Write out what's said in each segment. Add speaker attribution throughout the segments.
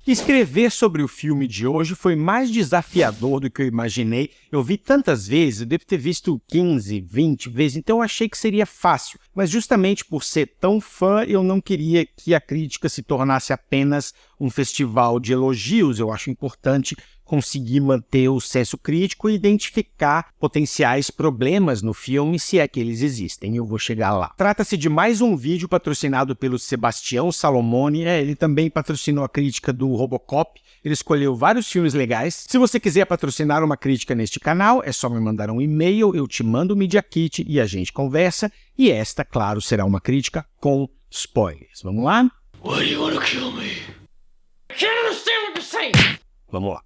Speaker 1: Escrever sobre o filme de hoje foi mais desafiador do que eu imaginei. Eu vi tantas vezes, eu devo ter visto 15, 20 vezes, então eu achei que seria fácil. Mas justamente por ser tão fã, eu não queria que a crítica se tornasse apenas um festival de elogios. Eu acho importante conseguir manter o senso crítico e identificar potenciais problemas no filme, se é que eles existem. Eu vou chegar lá. Trata-se de mais um vídeo patrocinado pelo Sebastião Salomone. Ele também patrocinou a crítica do Robocop. Ele escolheu vários filmes legais. Se você quiser patrocinar uma crítica neste canal, é só me mandar um e-mail, eu te mando o Media Kit e a gente conversa. E esta, claro, será uma crítica com spoilers. Vamos lá?
Speaker 2: Why do you want to kill me? I can't understand what you're saying!
Speaker 1: Vamos lá.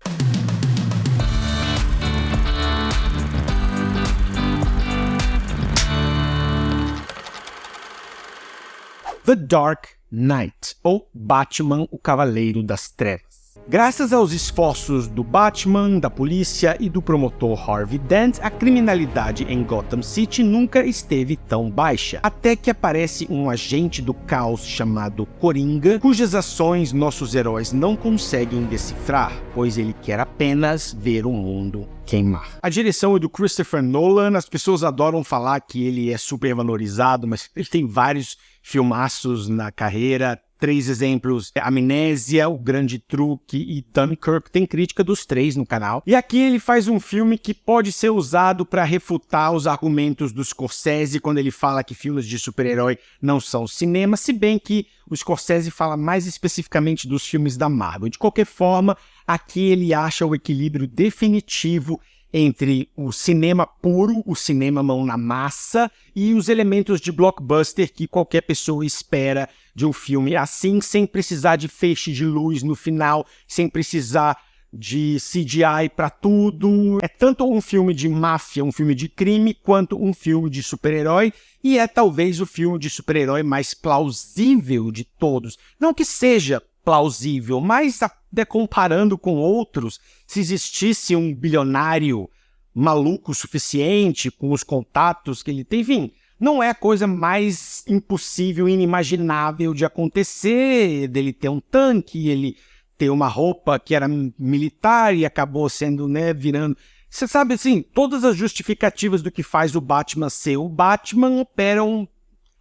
Speaker 1: The Dark Knight, ou Batman, o Cavaleiro das Trevas. Graças aos esforços do Batman, da polícia e do promotor Harvey Dent, a criminalidade em Gotham City nunca esteve tão baixa, até que aparece um agente do caos chamado Coringa, cujas ações nossos heróis não conseguem decifrar, pois ele quer apenas ver o mundo queimar. A direção é do Christopher Nolan. As pessoas adoram falar que ele é super valorizado, mas ele tem vários filmaços na carreira. 3 exemplos: Amnésia, O Grande Truque e Dunkirk. Tem crítica dos 3 no canal. E aqui ele faz um filme que pode ser usado para refutar os argumentos do Scorsese quando ele fala que filmes de super-herói não são cinema, se bem que o Scorsese fala mais especificamente dos filmes da Marvel. De qualquer forma, aqui ele acha o equilíbrio definitivo entre o cinema puro, o cinema mão na massa, e os elementos de blockbuster que qualquer pessoa espera de um filme assim, sem precisar de feixe de luz no final, sem precisar de CGI para tudo. É tanto um filme de máfia, um filme de crime, quanto um filme de super-herói, e é talvez o filme de super-herói mais plausível de todos. Não que seja plausível, mas até comparando com outros, se existisse um bilionário maluco o suficiente, com os contatos que ele tem, enfim, não é a coisa mais impossível, inimaginável de acontecer, dele ter um tanque, ele ter uma roupa que era militar e acabou sendo, virando... Você sabe, assim, todas as justificativas do que faz o Batman ser o Batman operam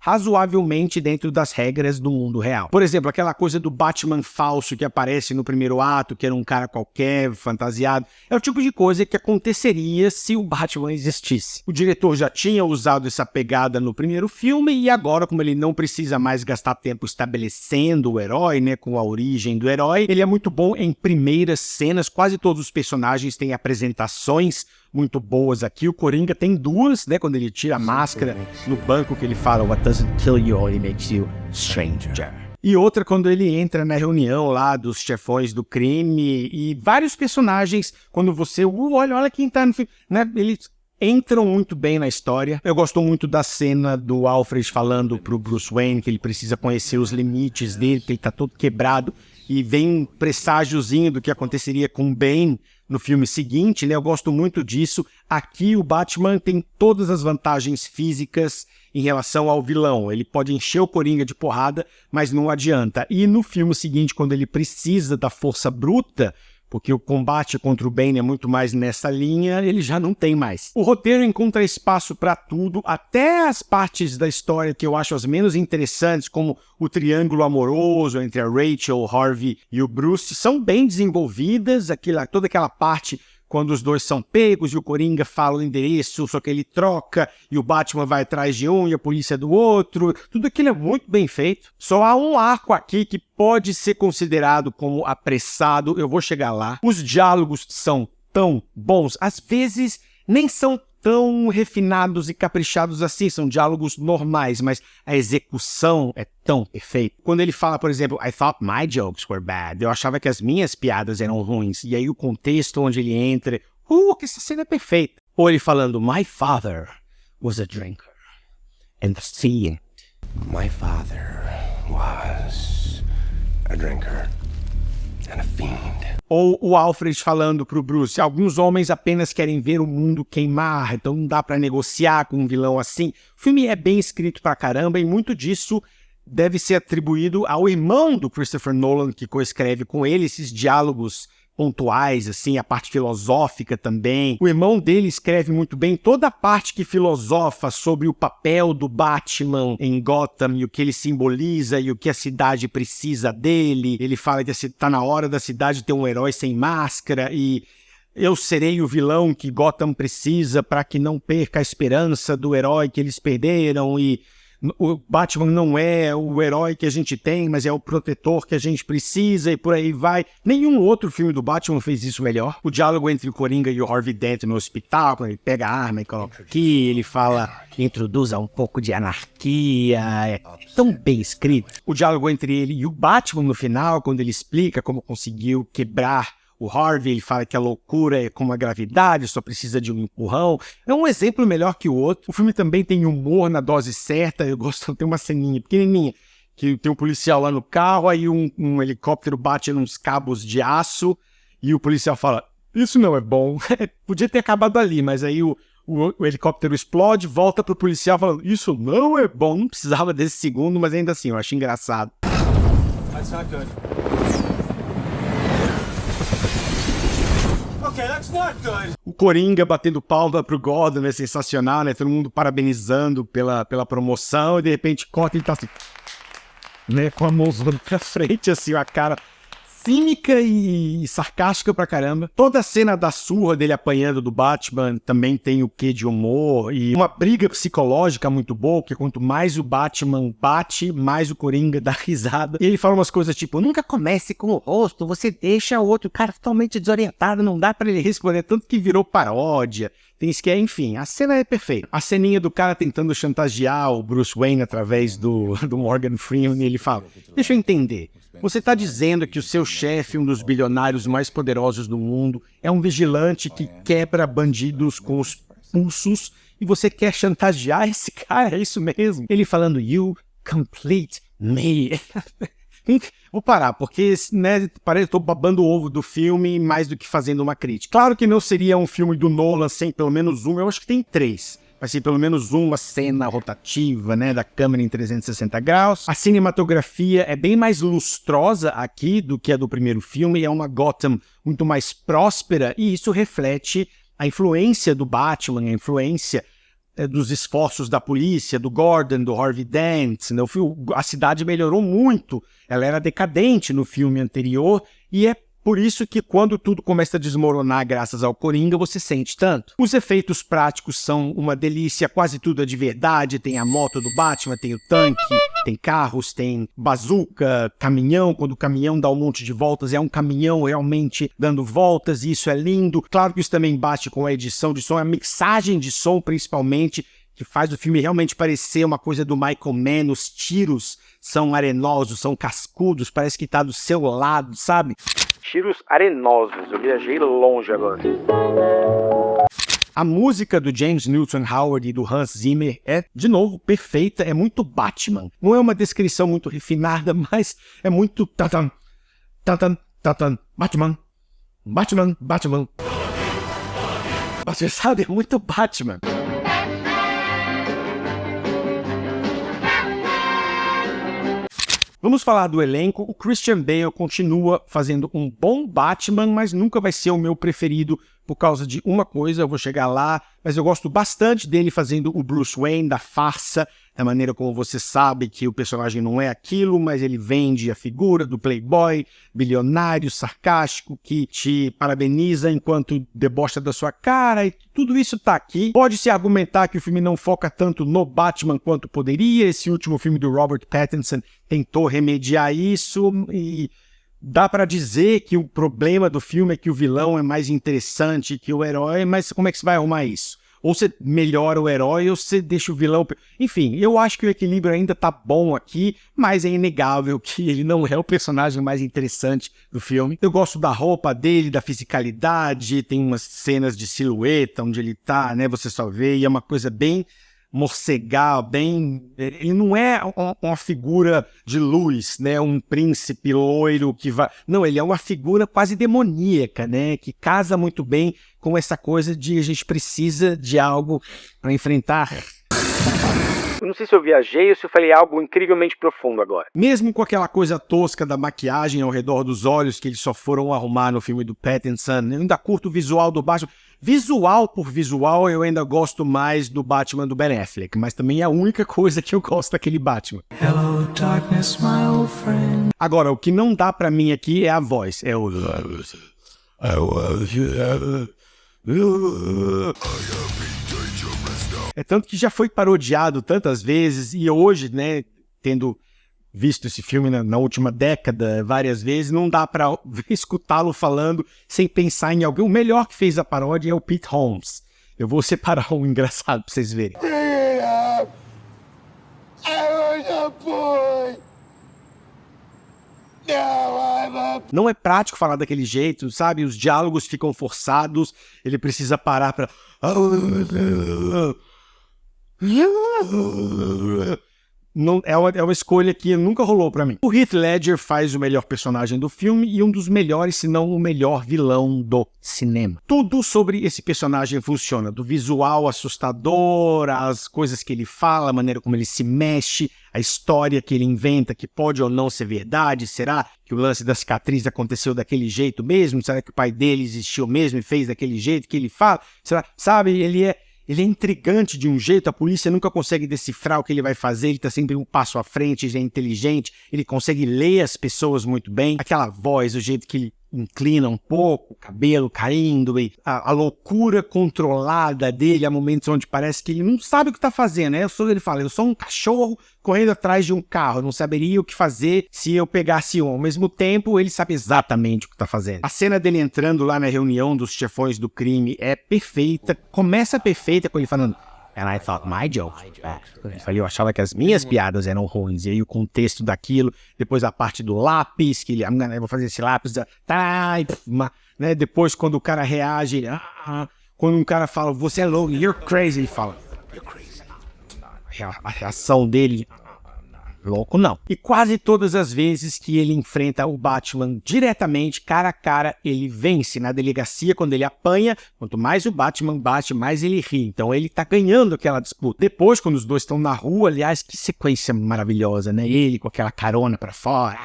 Speaker 1: razoavelmente dentro das regras do mundo real. Por exemplo, aquela coisa do Batman falso que aparece no primeiro ato, que era um cara qualquer, fantasiado, é o tipo de coisa que aconteceria se o Batman existisse. O diretor já tinha usado essa pegada no primeiro filme, e agora, como ele não precisa mais gastar tempo estabelecendo o herói, com a origem do herói, ele é muito bom em primeiras cenas. Quase todos os personagens têm apresentações muito boas aqui. O Coringa tem 2, quando ele tira a máscara no banco, que ele fala "What doesn't kill you only makes you stranger". E outra quando ele entra na reunião lá dos chefões do crime, e vários personagens, quando você olha quem tá no filme, eles entram muito bem na história. Eu gosto muito da cena do Alfred falando pro Bruce Wayne que ele precisa conhecer os limites dele, que ele tá todo quebrado, e vem um presságiozinho do que aconteceria com o Bane no filme seguinte, Eu gosto muito disso. Aqui o Batman tem todas as vantagens físicas em relação ao vilão. Ele pode encher o Coringa de porrada, mas não adianta. E no filme seguinte, quando ele precisa da força bruta, porque o combate contra o Bane é muito mais nessa linha, ele já não tem mais. O roteiro encontra espaço para tudo, até as partes da história que eu acho as menos interessantes, como o triângulo amoroso entre a Rachel, o Harvey e o Bruce, são bem desenvolvidas. Toda aquela parte quando os dois são pegos e o Coringa fala o endereço, só que ele troca e o Batman vai atrás de um e a polícia do outro. Tudo aquilo é muito bem feito. Só há um arco aqui que pode ser considerado como apressado, eu vou chegar lá. Os diálogos são tão bons, às vezes nem são tão refinados e caprichados assim, são diálogos normais, mas a execução é tão perfeita. Quando ele fala, por exemplo, "I thought my jokes were bad", eu achava que as minhas piadas eram ruins, e aí o contexto onde ele entra, que essa cena é perfeita. Ou ele falando "My father was a drinker and a fiend".
Speaker 2: My father was a drinker and a fiend.
Speaker 1: Ou o Alfred falando pro Bruce, alguns homens apenas querem ver o mundo queimar, então não dá pra negociar com um vilão assim. O filme é bem escrito pra caramba, e muito disso deve ser atribuído ao irmão do Christopher Nolan, que coescreve com ele esses diálogos pontuais, assim, a parte filosófica também. O irmão dele escreve muito bem toda a parte que filosofa sobre o papel do Batman em Gotham e o que ele simboliza e o que a cidade precisa dele. Ele fala que tá na hora da cidade ter um herói sem máscara e eu serei o vilão que Gotham precisa para que não perca a esperança do herói que eles perderam e o Batman não é o herói que a gente tem, mas é o protetor que a gente precisa e por aí vai. Nenhum outro filme do Batman fez isso melhor. O diálogo entre o Coringa e o Harvey Dent no hospital, quando ele pega a arma e coloca aqui, ele fala, introduza um pouco de anarquia, é tão bem escrito. O diálogo entre ele e o Batman no final, quando ele explica como conseguiu quebrar o Harvey, ele fala que a loucura é como a gravidade, só precisa de um empurrão. É um exemplo melhor que o outro. O filme também tem humor na dose certa. Eu gosto, tem uma ceninha pequenininha, que tem um policial lá no carro, aí um helicóptero bate nos cabos de aço, e o policial fala, isso não é bom. Podia ter acabado ali, mas aí o helicóptero explode, volta pro policial falando, isso não é bom. Não precisava desse segundo, mas ainda assim, eu acho engraçado.
Speaker 3: That's not good. Okay, that's not good.
Speaker 1: O Coringa batendo palma pro Gordon é sensacional, né? Todo mundo parabenizando pela promoção e de repente corta e ele tá assim, né? Com a mãozona pra frente, assim, a cara cínica e sarcástica pra caramba. Toda a cena da surra dele apanhando do Batman também tem o quê de humor e uma briga psicológica muito boa, porque quanto mais o Batman bate, mais o Coringa dá risada. E ele fala umas coisas tipo, nunca comece com o rosto, você deixa o outro cara totalmente desorientado, não dá pra ele responder, tanto que virou paródia. Tem isso que é, enfim, a cena é perfeita. A ceninha do cara tentando chantagear o Bruce Wayne através do Morgan Freeman, e ele fala, deixa eu entender. Você está dizendo que o seu chefe, um dos bilionários mais poderosos do mundo, é um vigilante que quebra bandidos com os pulsos e você quer chantagear esse cara? É isso mesmo? Ele falando, you complete me. Vou parar, porque né, parece que estou babando o ovo do filme mais do que fazendo uma crítica. Claro que não seria um filme do Nolan sem pelo menos um, eu acho que tem 3. Vai ser pelo menos uma cena rotativa, né, da câmera em 360 graus. A cinematografia é bem mais lustrosa aqui do que a do primeiro filme. É uma Gotham muito mais próspera e isso reflete a influência do Batman, a influência dos esforços da polícia, do Gordon, do Harvey Dent. Né? A cidade melhorou muito. Ela era decadente no filme anterior e é por isso que quando tudo começa a desmoronar graças ao Coringa, você sente tanto. Os efeitos práticos são uma delícia, quase tudo é de verdade. Tem a moto do Batman, tem o tanque, tem carros, tem bazuca, caminhão. Quando o caminhão dá um monte de voltas, é um caminhão realmente dando voltas e isso é lindo. Claro que isso também bate com a edição de som, a mixagem de som principalmente, que faz o filme realmente parecer uma coisa do Michael Mann. Os tiros são arenosos, são cascudos, parece que tá do seu lado, sabe? Tiros arenosos, eu viajei longe agora. A música do James Newton Howard e do Hans Zimmer é, de novo, perfeita, é muito Batman. Não é uma descrição muito refinada, mas é muito tatan, tatan, tatan, Batman, Batman, Batman. Você sabe, é muito Batman. Vamos falar do elenco. O Christian Bale continua fazendo um bom Batman, mas nunca vai ser o meu preferido por causa de uma coisa, eu vou chegar lá, mas eu gosto bastante dele fazendo o Bruce Wayne, da farsa, da maneira como você sabe que o personagem não é aquilo, mas ele vende a figura do playboy, bilionário, sarcástico, que te parabeniza enquanto debocha da sua cara, e tudo isso tá aqui. Pode-se argumentar que o filme não foca tanto no Batman quanto poderia. Esse último filme do Robert Pattinson tentou remediar isso e dá pra dizer que o problema do filme é que o vilão é mais interessante que o herói, mas como é que você vai arrumar isso? Ou você melhora o herói ou você deixa o vilão... Enfim, eu acho que o equilíbrio ainda tá bom aqui, mas é inegável que ele não é o personagem mais interessante do filme. Eu gosto da roupa dele, da fisicalidade, tem umas cenas de silhueta onde ele tá, né, você só vê, e é uma coisa bem morcegar, bem... Ele não é uma figura de luz, né? Um príncipe loiro que vai... Não, ele é uma figura quase demoníaca, né? Que casa muito bem com essa coisa de a gente precisa de algo para enfrentar Eu não sei se eu viajei ou se eu falei algo incrivelmente profundo agora. Mesmo com aquela coisa tosca da maquiagem ao redor dos olhos que eles só foram arrumar no filme do Pattinson, eu ainda curto o visual do Batman. Visual por visual, eu ainda gosto mais do Batman do Ben Affleck, mas também é a única coisa que eu gosto daquele Batman.
Speaker 4: Hello, darkness, my old friend.
Speaker 1: Agora, o que não dá pra mim aqui é a voz. É o... É tanto que já foi parodiado tantas vezes, e hoje, né, tendo visto esse filme na última década várias vezes, não dá pra escutá-lo falando sem pensar em alguém. O melhor que fez a paródia é o Pete Holmes. Eu vou separar um engraçado pra vocês verem. Não é prático falar daquele jeito, sabe? Os diálogos ficam forçados, ele precisa parar pra... Não, é uma escolha que nunca rolou pra mim. O Heath Ledger faz o melhor personagem do filme e um dos melhores, se não o melhor vilão do cinema. Tudo sobre esse personagem funciona, do visual assustador, as coisas que ele fala, a maneira como ele se mexe, a história que ele inventa, que pode ou não ser verdade. Será que o lance da cicatriz aconteceu daquele jeito mesmo? Será que o pai dele existiu mesmo e fez daquele jeito que ele fala? Será, sabe, ele é intrigante de um jeito, a polícia nunca consegue decifrar o que ele vai fazer, ele tá sempre um passo à frente, ele é inteligente, ele consegue ler as pessoas muito bem, aquela voz, o jeito que ele inclina um pouco, o cabelo caindo, e a loucura controlada dele, há momentos onde parece que ele não sabe o que tá fazendo, né? Ele fala, eu sou um cachorro correndo atrás de um carro, eu não saberia o que fazer se eu pegasse um. Ao mesmo tempo, ele sabe exatamente o que tá fazendo. A cena dele entrando lá na reunião dos chefões do crime é perfeita, começa perfeita com ele falando, and I thought my jokes were bad. Eu achava que as minhas piadas eram ruins. E aí o contexto daquilo, depois a parte do lápis, que ele, eu vou fazer esse lápis, né? Depois quando o cara reage, quando um cara fala, você é louco, you're crazy, ele fala, you're crazy. A reação dele, louco não. E quase todas as vezes que ele enfrenta o Batman diretamente, cara a cara, ele vence. Na delegacia, quando ele apanha, quanto mais o Batman bate, mais ele ri. Então ele tá ganhando aquela disputa. Depois, quando os dois estão na rua, aliás, que sequência maravilhosa, né? Ele com aquela carona pra fora.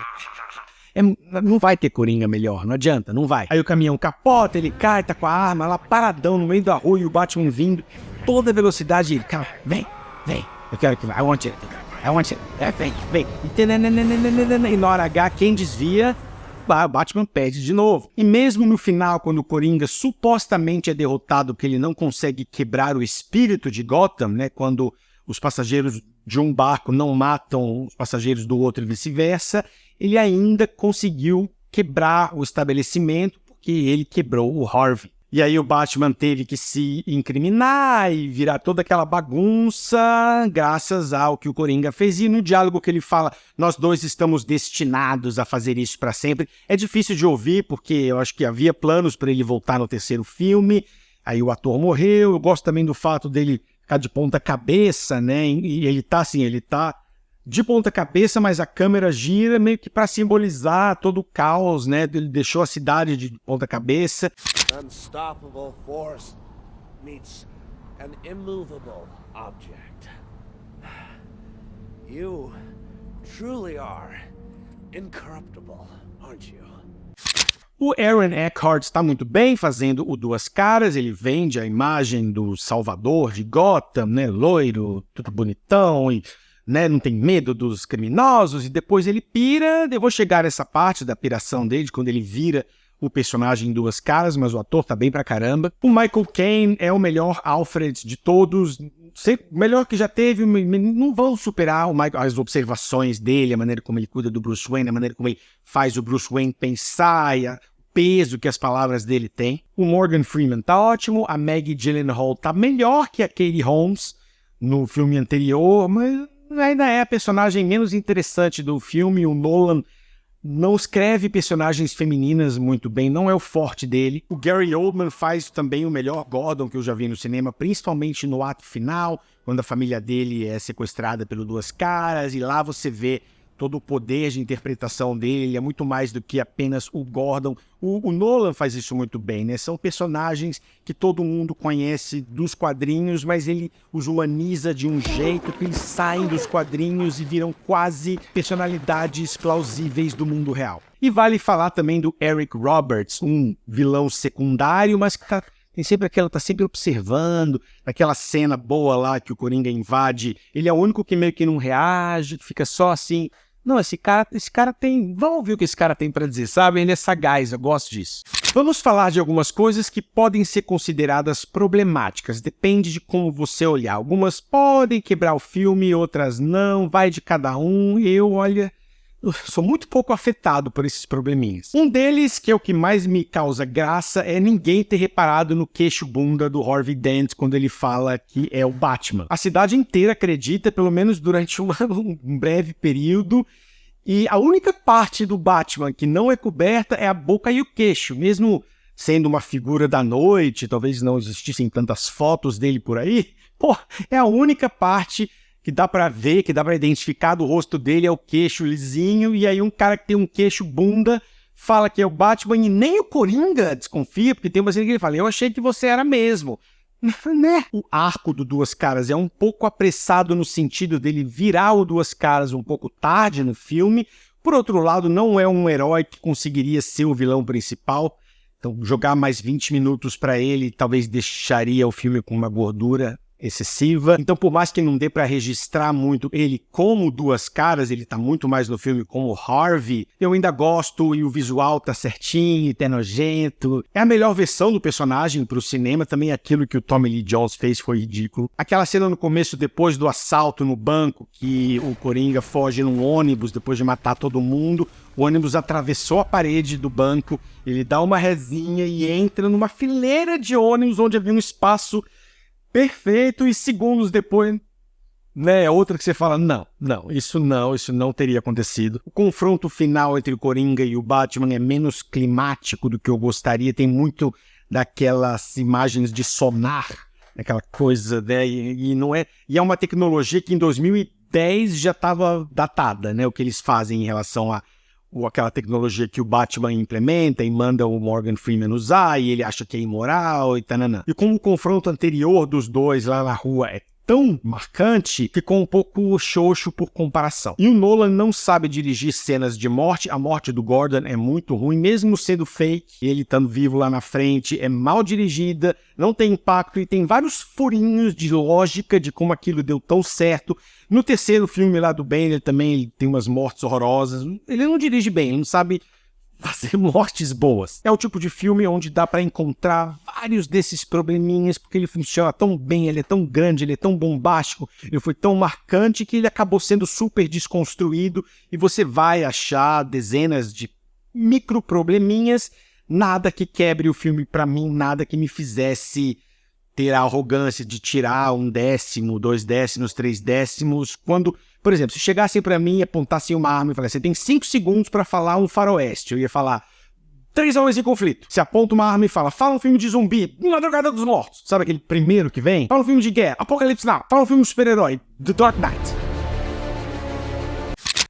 Speaker 1: Não vai ter Coringa melhor, não adianta, não vai. Aí o caminhão capota, ele cai, tá com a arma lá paradão no meio da rua e o Batman vindo, toda velocidade, ele, cara, vem, eu quero que vá, I want you. Vem. E na hora H, quem desvia, o Batman perde de novo. E mesmo no final, quando o Coringa supostamente é derrotado, porque ele não consegue quebrar o espírito de Gotham, né? Quando os passageiros de um barco não matam os passageiros do outro e vice-versa, ele ainda conseguiu quebrar o estabelecimento, porque ele quebrou o Harvey. E aí o Batman teve que se incriminar e virar toda aquela bagunça graças ao que o Coringa fez. E no diálogo que ele fala, nós dois estamos destinados a fazer isso para sempre. É difícil de ouvir, porque eu acho que havia planos para ele voltar no terceiro filme. Aí o ator morreu. Eu gosto também do fato dele ficar de ponta cabeça, né? E ele tá de ponta cabeça, mas a câmera gira meio que para simbolizar todo o caos, né? Ele deixou a cidade de ponta cabeça.
Speaker 5: Unstoppable force meets an immovable object. You truly are incorruptible, aren't you?
Speaker 1: O Aaron Eckhart está muito bem fazendo o Duas Caras, ele vende a imagem do Salvador de Gotham, né? Loiro, tudo bonitão e... né, não tem medo dos criminosos, e depois ele pira. Eu vou chegar nessa parte da piração dele, quando ele vira o personagem em Duas Caras, mas o ator tá bem pra caramba. O Michael Caine é o melhor Alfred de todos, o melhor que já teve. Não vão superar as observações dele, a maneira como ele cuida do Bruce Wayne, a maneira como ele faz o Bruce Wayne pensar e o peso que as palavras dele têm. O Morgan Freeman tá ótimo, a Maggie Gyllenhaal tá melhor que a Katie Holmes no filme anterior, mas ainda é a personagem menos interessante do filme. O Nolan não escreve personagens femininas muito bem, não é o forte dele. O Gary Oldman faz também o melhor Gordon que eu já vi no cinema, principalmente no ato final, quando a família dele é sequestrada pelo Duas Caras, e lá você vê todo o poder de interpretação dele, ele é muito mais do que apenas o Gordon. O Nolan faz isso muito bem, né? São personagens que todo mundo conhece dos quadrinhos, mas ele os humaniza de um jeito que eles saem dos quadrinhos e viram quase personalidades plausíveis do mundo real. E vale falar também do Eric Roberts, um vilão secundário, mas que tá sempre observando, naquela cena boa lá que o Coringa invade, ele é o único que meio que não reage, que fica só assim, não, esse cara tem, vamos ouvir o que esse cara tem pra dizer, sabe? Ele é sagaz, eu gosto disso. Vamos falar de algumas coisas que podem ser consideradas problemáticas, depende de como você olhar. Algumas podem quebrar o filme, outras não, vai de cada um, eu sou muito pouco afetado por esses probleminhas. Um deles, que é o que mais me causa graça, é ninguém ter reparado no queixo-bunda do Harvey Dent quando ele fala que é o Batman. A cidade inteira acredita, pelo menos durante um breve período, e a única parte do Batman que não é coberta é a boca e o queixo, mesmo sendo uma figura da noite, talvez não existissem tantas fotos dele por aí, é a única parte que dá pra ver, que dá pra identificar do rosto dele, é o queixo lisinho, e aí um cara que tem um queixo bunda fala que é o Batman e nem o Coringa desconfia, porque tem uma cena que ele fala, eu achei que você era mesmo. Né? O arco do Duas Caras é um pouco apressado no sentido dele virar o Duas Caras um pouco tarde no filme, por outro lado não é um herói que conseguiria ser o vilão principal, então jogar mais 20 minutos pra ele talvez deixaria o filme com uma gordura excessiva. Então, por mais que não dê pra registrar muito ele como Duas Caras, ele tá muito mais no filme como Harvey, eu ainda gosto e o visual tá certinho, tá nojento. É a melhor versão do personagem pro cinema, também aquilo que o Tommy Lee Jones fez foi ridículo. Aquela cena no começo, depois do assalto no banco, que o Coringa foge num ônibus depois de matar todo mundo, o ônibus atravessou a parede do banco, ele dá uma rezinha e entra numa fileira de ônibus onde havia um espaço perfeito, e segundos depois, né, outra que você fala, isso não teria acontecido. O confronto final entre o Coringa e o Batman é menos climático do que eu gostaria, tem muito daquelas imagens de sonar, aquela coisa, né, e é uma tecnologia que em 2010 já estava datada, né, o que eles fazem em relação a aquela tecnologia que o Batman implementa e manda o Morgan Freeman usar, e ele acha que é imoral e tananã. E como o confronto anterior dos dois lá na rua é tão marcante, ficou um pouco xoxo por comparação. E o Nolan não sabe dirigir cenas de morte, a morte do Gordon é muito ruim, mesmo sendo fake, ele estando vivo lá na frente, é mal dirigida, não tem impacto e tem vários furinhos de lógica de como aquilo deu tão certo. No terceiro filme lá do Bane, ele também tem umas mortes horrorosas, ele não dirige bem, ele não sabe fazer mortes boas. É o tipo de filme onde dá pra encontrar vários desses probleminhas, porque ele funciona tão bem, ele é tão grande, ele é tão bombástico, ele foi tão marcante que ele acabou sendo super desconstruído e você vai achar dezenas de micro probleminhas, nada que quebre o filme pra mim, nada que me fizesse ter a arrogância de tirar 1 décimo, 2 décimos, 3 décimos, quando, por exemplo, se chegassem pra mim e apontassem uma arma e falassem, você tem 5 segundos pra falar um faroeste, eu ia falar 3 homens em conflito. Se aponta uma arma e fala um filme de zumbi, Madrugada dos Mortos, sabe aquele primeiro que vem? Fala um filme de guerra, Apocalipse Now, fala um filme de super-herói, The Dark Knight.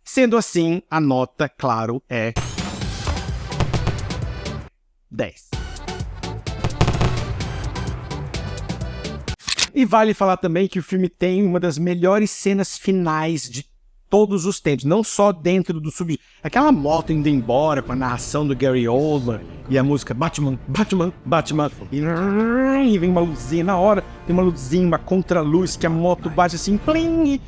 Speaker 1: Sendo assim, a nota, claro, é 10. E vale falar também que o filme tem uma das melhores cenas finais de todos os tempos, não só dentro do aquela moto indo embora com a narração do Gary Oldman e a música Batman, Batman, Batman, e vem uma luzinha na hora, tem uma luzinha, uma contraluz que a moto bate assim, plim,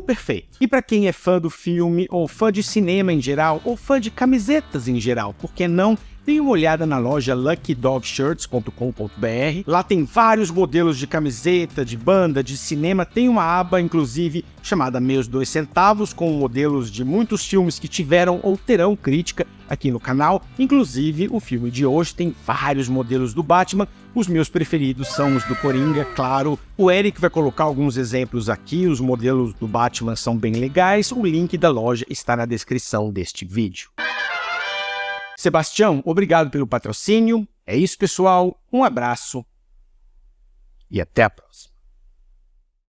Speaker 1: perfeito. E pra quem é fã do filme, ou fã de cinema em geral, ou fã de camisetas em geral, por que não? Dê uma olhada na loja luckydogshirts.com.br. Lá tem vários modelos de camiseta, de banda, de cinema. Tem uma aba, inclusive, chamada Meus 2 Centavos, com modelos de muitos filmes que tiveram ou terão crítica aqui no canal. Inclusive, o filme de hoje tem vários modelos do Batman. Os meus preferidos são os do Coringa, claro. O Eric vai colocar alguns exemplos aqui. Os modelos do Batman são bem legais. O link da loja está na descrição deste vídeo. Sebastião, obrigado pelo patrocínio. É isso, pessoal. Um abraço e até a próxima.